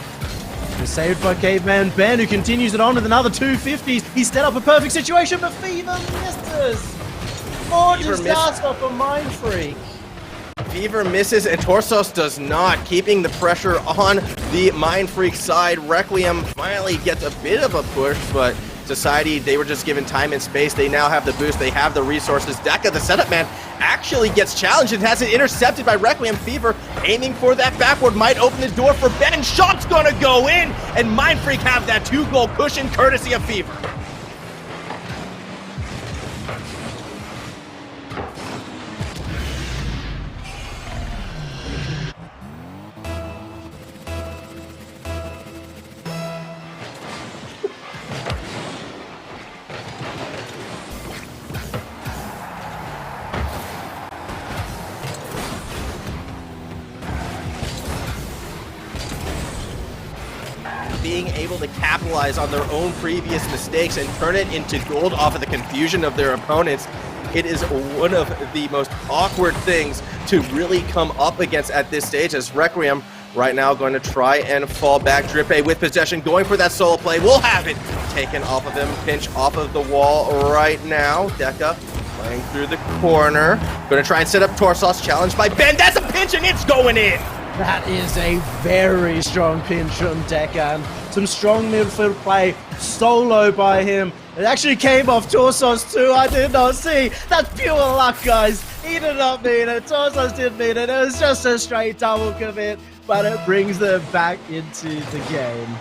It's saved by Caveman Ben, who continues it on with another 250s. He's set up a perfect situation, but Fever misses. More disaster for Mindfreak. Fever misses and Torsos does not, keeping the pressure on the Mindfreak side. Requiem finally gets a bit of a push, but Society, they were just given time and space. They now have the boost. They have the resources. Deka, the setup man, actually gets challenged and has it intercepted by Requiem. Fever aiming for that backward might open the door for Ben. Shot's gonna go in, and Mindfreak have that 2-goal cushion courtesy of Fever. Being able to capitalize on their own previous mistakes and turn it into gold off of the confusion of their opponents. It is one of the most awkward things to really come up against at this stage, as Requiem right now going to try and fall back. Drippe with possession, going for that solo play. We'll have it taken off of him. Pinch off of the wall right now. Deka playing through the corner. Going to try and set up Torsos, challenged by Ben. That's a pinch and it's going in! That is a very strong pinch from Dekan. Some strong midfield play, solo by him. It actually came off Torsos too, I did not see. That's pure luck, guys. He did not mean it, Torsos didn't mean it. It was just a straight double commit, but it brings them back into the game.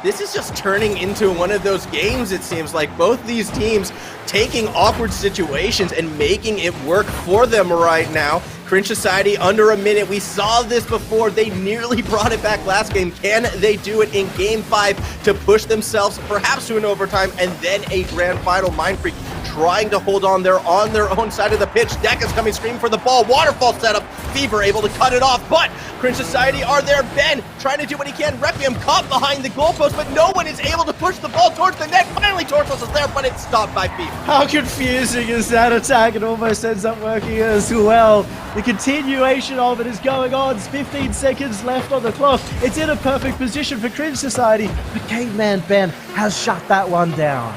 This is just turning into one of those games, it seems like. Both these teams taking awkward situations and making it work for them right now. Cringe Society under a minute. We saw this before. They nearly brought it back last game. Can they do it in Game 5 to push themselves perhaps to an overtime and then a grand final? Mindfreak trying to hold on. They're on their own side of the pitch. Deka's coming screaming for the ball. Waterfall setup. Fever able to cut it off, but Cringe Society are there. Ben trying to do what he can. Requiem caught behind the goalpost, but no one is able to push the ball towards the net. Finally, Torsos is there, but it's stopped by Fever. How confusing is that attack? It almost ends up working as well. The continuation of it is going on. It's 15 seconds left on the clock. It's in a perfect position for Cringe Society, but Caveman Ben has shut that one down.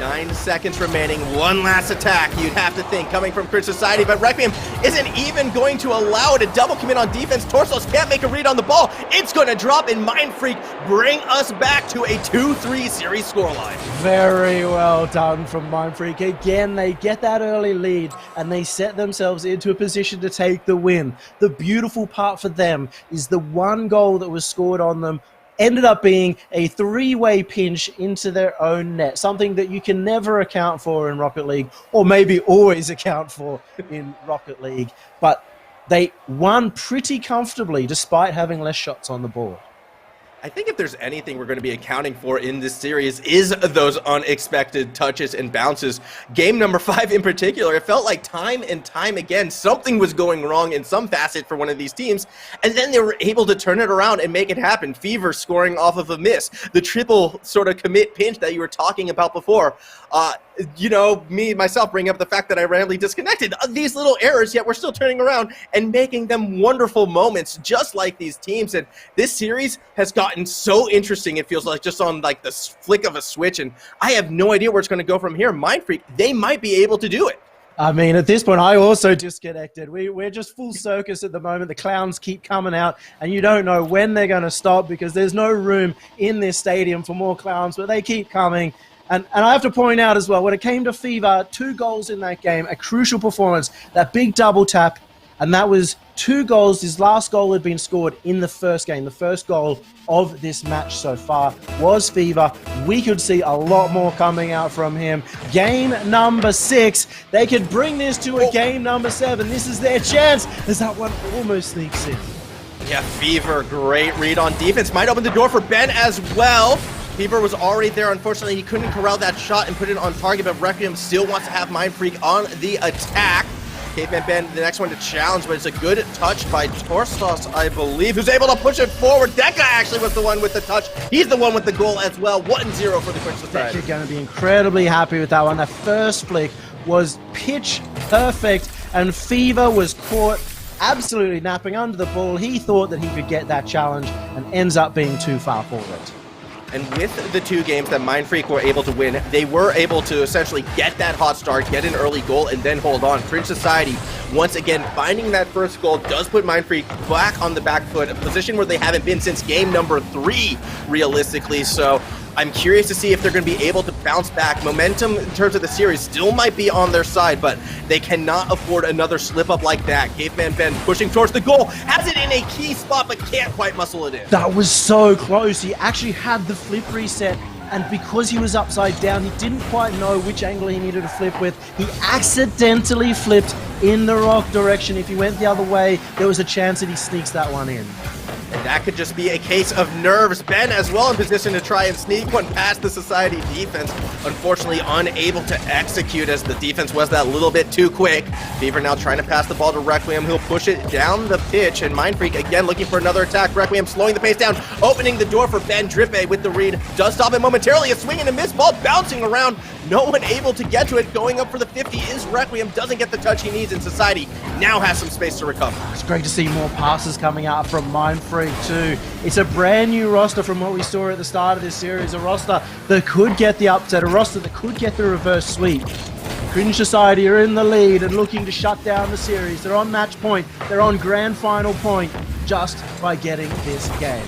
9 seconds remaining, one last attack, you'd have to think, coming from Cringe Society, but Requiem isn't even going to allow it to double commit on defense. Torsos can't make a read on the ball. It's going to drop, and Mindfreak bring us back to a 2-3 series scoreline. Very well done from Mindfreak. Again, they get that early lead, and they set themselves into a position to take the win. The beautiful part for them is the one goal that was scored on them ended up being a 3-way pinch into their own net, something that you can never account for in Rocket League, or maybe always account for in Rocket League. But they won pretty comfortably despite having less shots on the board. I think if there's anything we're going to be accounting for in this series is those unexpected touches and bounces. Game number 5 in particular, it felt like time and time again something was going wrong in some facet for one of these teams, and then they were able to turn it around and make it happen. Fever scoring off of a miss, the triple sort of commit pinch that you were talking about before. You know, myself bring up the fact that I randomly disconnected. These little errors, yet we're still turning around and making them wonderful moments, just like these teams. And this series has gotten so interesting, it feels like, just on like the flick of a switch. And I have no idea where it's going to go from here. Mindfreak, they might be able to do it. I mean, at this point, I also disconnected. We're just full circus at the moment. The clowns keep coming out, and you don't know when they're going to stop because there's no room in this stadium for more clowns, but they keep coming. And I have to point out as well, when it came to Fever, 2 goals in that game, a crucial performance, that big double tap, and that was 2 goals. His last goal had been scored in the first game. The first goal of this match so far was Fever. We could see a lot more coming out from him. Game number 6, they could bring this to a game number 7. This is their chance as that one almost sneaks in. Yeah, Fever, great read on defense. Might open the door for Ben as well. Fever was already there. Unfortunately, he couldn't corral that shot and put it on target, but Requiem still wants to have Mindfreak on the attack. Caveman Ben, the next one to challenge, but it's a good touch by Torstos, I believe, who's able to push it forward. Deca actually was the one with the touch. He's the one with the goal as well. 1-0 for the Cringe Society. Deca going to be incredibly happy with that one. The first flick was pitch perfect, and Fever was caught absolutely napping under the ball. He thought that he could get that challenge and ends up being too far forward. And with the 2 games that Mindfreak were able to win, they were able to essentially get that hot start, get an early goal, and then hold on. Cringe Society, once again, finding that first goal does put Mindfreak back on the back foot, a position where they haven't been since game number 3, realistically. So I'm curious to see if they're going to be able to bounce back. Momentum in terms of the series still might be on their side, but they cannot afford another slip-up like that. Caveman Ben pushing towards the goal, has it in a key spot, but can't quite muscle it in. That was so close. He actually had the flip reset, and because he was upside down, he didn't quite know which angle he needed to flip with. He accidentally flipped in the rock direction. If he went the other way, there was a chance that he sneaks that one in. And that could just be a case of nerves. Ben as well in position to try and sneak one past the Society defense. Unfortunately unable to execute as the defense was that little bit too quick. Fever now trying to pass the ball to Requiem. He'll push it down the pitch, and Mindfreak again looking for another attack. Requiem slowing the pace down, opening the door for Ben. Drippe with the read. Does stop it momentarily. A swing and a miss, ball bouncing around. No one able to get to it. Going up for the 50 is Requiem. Doesn't get the touch he needs, and Society now has some space to recover. It's great to see more passes coming out from Mindfreak too. It's a brand new roster from what we saw at the start of this series. A roster that could get the upset, a roster that could get the reverse sweep. Cringe Society are in the lead and looking to shut down the series. They're on match point. They're on grand final point just by getting this game.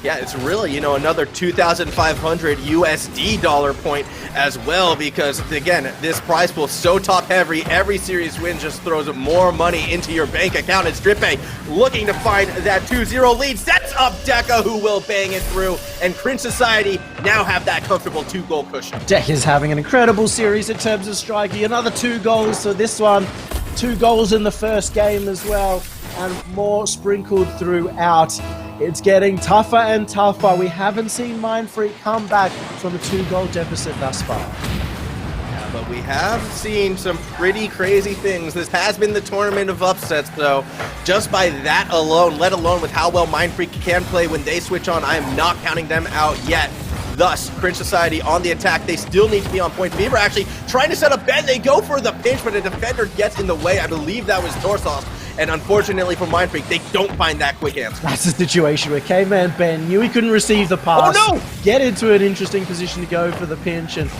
Yeah, it's really, another 2,500 USD dollar point as well, because again, this prize pool is so top heavy. Every series win just throws more money into your bank account. It's Drippe looking to find that 2-0 lead, sets up Deca, who will bang it through, and Cringe Society now have that comfortable 2-goal cushion. Deca's having an incredible series in terms of striking. Another 2 goals for this one. 2 goals in the first game as well, and more sprinkled throughout. It's getting tougher and tougher. We haven't seen Mindfreak come back from a 2-goal deficit thus far. Yeah, but we have seen some pretty crazy things. This has been the tournament of upsets, though. Just by that alone, let alone with how well Mindfreak can play when they switch on, I am not counting them out yet. Thus, Cringe Society on the attack. They still need to be on point. Fever actually trying to set up Ben. They go for the pinch, but a defender gets in the way. I believe that was Torsos. And unfortunately for Mindfreak, they don't find that quick answer. That's the situation where Caveman Ben knew he couldn't receive the pass. Oh no! Get into an interesting position to go for the pinch, and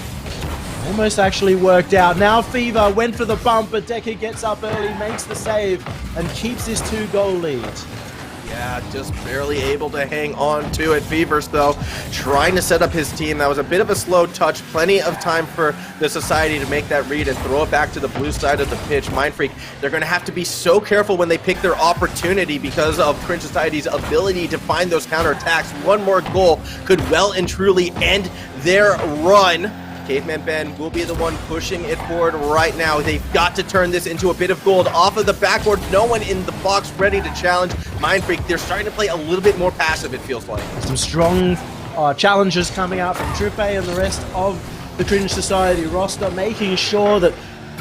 almost actually worked out. Now Fever went for the bump, but Deca gets up early, makes the save, and keeps his 2-goal lead. Yeah, just barely able to hang on to it. Fevers, though, trying to set up his team. That was a bit of a slow touch. Plenty of time for the Society to make that read and throw it back to the blue side of the pitch. Mindfreak, they're going to have to be so careful when they pick their opportunity because of Cringe Society's ability to find those counterattacks. One more goal could well and truly end their run. Caveman Ben will be the one pushing it forward right now. They've got to turn this into a bit of gold off of the backboard. No one in the box ready to challenge Mindfreak. They're starting to play a little bit more passive, it feels like. Some strong challenges coming out from Drippe and the rest of the Cringe Society roster, making sure that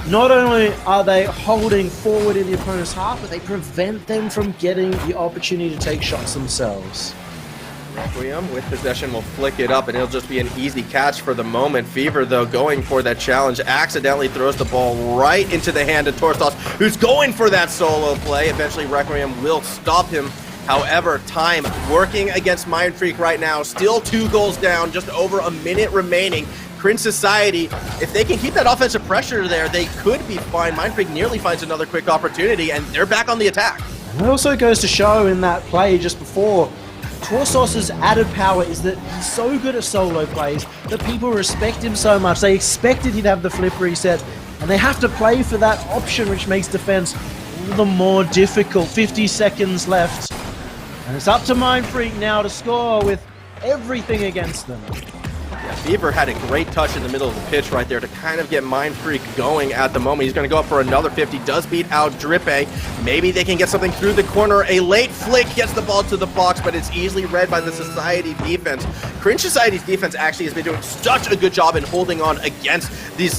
not only are they holding forward in the opponent's half, but they prevent them from getting the opportunity to take shots themselves. Requiem with possession will flick it up, and it'll just be an easy catch for the moment. Fever, though, going for that challenge, accidentally throws the ball right into the hand of Torstos, who's going for that solo play. Eventually, Requiem will stop him. However, time working against Mindfreak right now. Still 2 goals down, just over a minute remaining. Cringe Society, if they can keep that offensive pressure there, they could be fine. Mindfreak nearly finds another quick opportunity, and they're back on the attack. And it also goes to show in that play just before, Torsos's added power is that he's so good at solo plays that people respect him so much. They expected he'd have the flip reset, and they have to play for that option, which makes defense all the more difficult. 50 seconds left, and it's up to Mindfreak now to score with everything against them. Yeah, Fever had a great touch in the middle of the pitch right there to kind of get Mindfreak going at the moment. He's going to go up for another 50, does beat out Drippe. Maybe they can get something through the corner. A late flick gets the ball to the box, but it's easily read by the Society defense. Cringe Society's defense actually has been doing such a good job in holding on against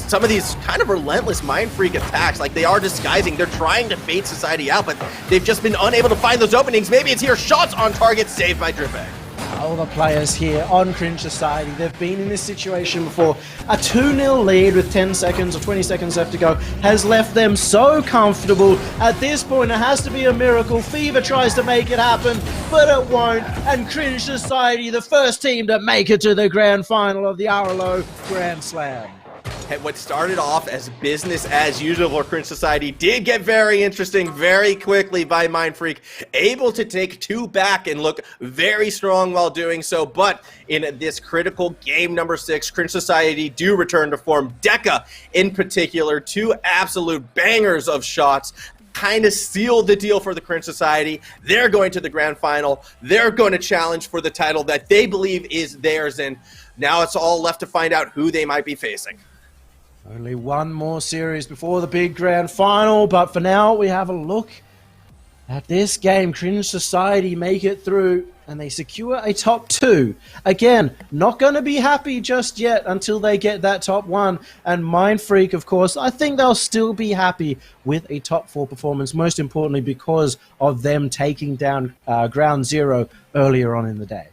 some of these kind of relentless Mindfreak attacks. Like, they are disguising, they're trying to bait Society out, but they've just been unable to find those openings. Maybe it's here, shots on target, saved by Drippe. All the players here on Cringe Society, they've been in this situation before. A 2-0 lead with 10 seconds or 20 seconds left to go has left them so comfortable. At this point, it has to be a miracle. Fever tries to make it happen, but it won't. And Cringe Society, the first team to make it to the grand final of the RLO Grand Slam. What started off as business as usual for Cringe Society did get very interesting very quickly by Mindfreak, able to take 2 back and look very strong while doing so. But in this critical game number 6, Cringe Society do return to form. Deca, in particular, 2 absolute bangers of shots, kind of sealed the deal for the Cringe Society. They're going to the grand final. They're going to challenge for the title that they believe is theirs, and now it's all left to find out who they might be facing. Only one more series before the big grand final, but for now we have a look at this game. Cringe Society make it through and they secure a top 2. Again, not going to be happy just yet until they get that top 1. And Mindfreak, of course, I think they'll still be happy with a top 4 performance, most importantly because of them taking down Ground Zero earlier on in the day.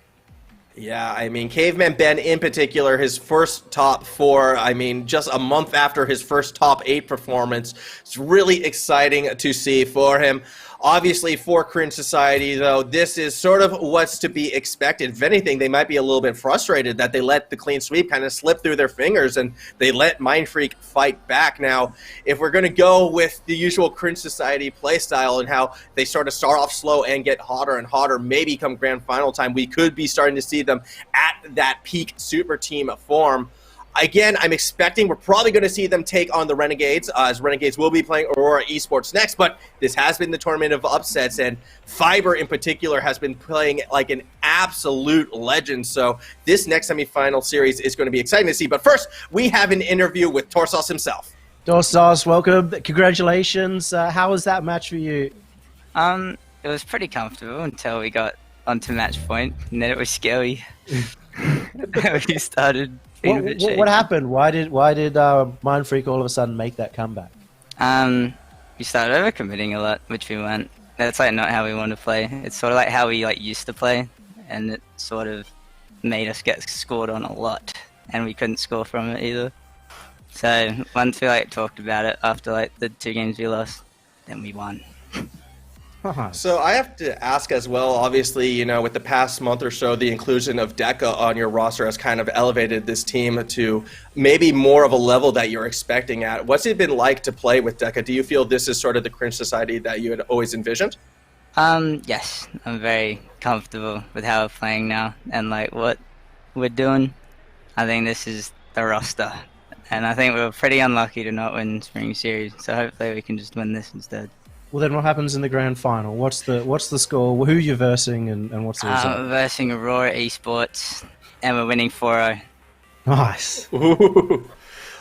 Yeah, I mean, Caveman Ben in particular, his first top 4, I mean, just a month after his first top 8 performance. It's really exciting to see for him. Obviously, for Cringe Society, though, this is sort of what's to be expected. If anything, they might be a little bit frustrated that they let the clean sweep kind of slip through their fingers and they let Mindfreak fight back. Now, if we're going to go with the usual Cringe Society playstyle and how they sort of start off slow and get hotter and hotter, maybe come grand final time, we could be starting to see them at that peak super team form. Again, I'm expecting we're probably going to see them take on the Renegades, as Renegades will be playing Aurora Esports next, but this has been the tournament of upsets, and Fiber in particular has been playing like an absolute legend, so this next semifinal series is going to be exciting to see. But first, we have an interview with Torsos himself. Torsos, welcome. Congratulations. How was that match for you? It was pretty comfortable until we got onto match point, and then it was scary. We started... What happened? Why did Mindfreak all of a sudden make that comeback? We started overcommitting a lot, which we weren't. That's like not how we want to play. It's sort of like how we used to play, and it sort of made us get scored on a lot, and we couldn't score from it either. So once we talked about it after the 2 games we lost, then we won. So I have to ask as well, obviously, you know, with the past month or so, the inclusion of Deca on your roster has kind of elevated this team to maybe more of a level that you're expecting at. What's it been like to play with Deca? Do you feel this is sort of the Cringe Society that you had always envisioned? Yes, I'm very comfortable with how we're playing now and what we're doing. I think this is the roster, and I think we were pretty unlucky to not win Spring Series, so hopefully we can just win this instead. Well, then what happens in the grand final? What's the score? Who are you versing, and what's the result? We're versing Aurora Esports, and we're winning 4-0. Nice. Ooh.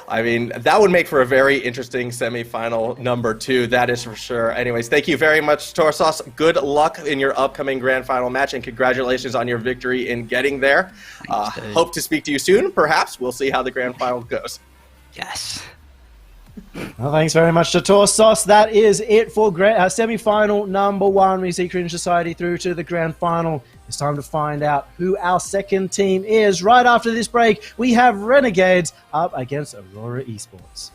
I mean, that would make for a very interesting semifinal number 2, that is for sure. Anyways, thank you very much, Torsos. Good luck in your upcoming grand final match, and congratulations on your victory in getting there. Hope to speak to you soon, perhaps. We'll see how the grand final goes. Yes. Well, thanks very much to Torsos. That is it for semi-final number 1. We see Cringe Society through to the grand final. It's time to find out who our second team is. Right after this break, we have Renegades up against Aurora Esports.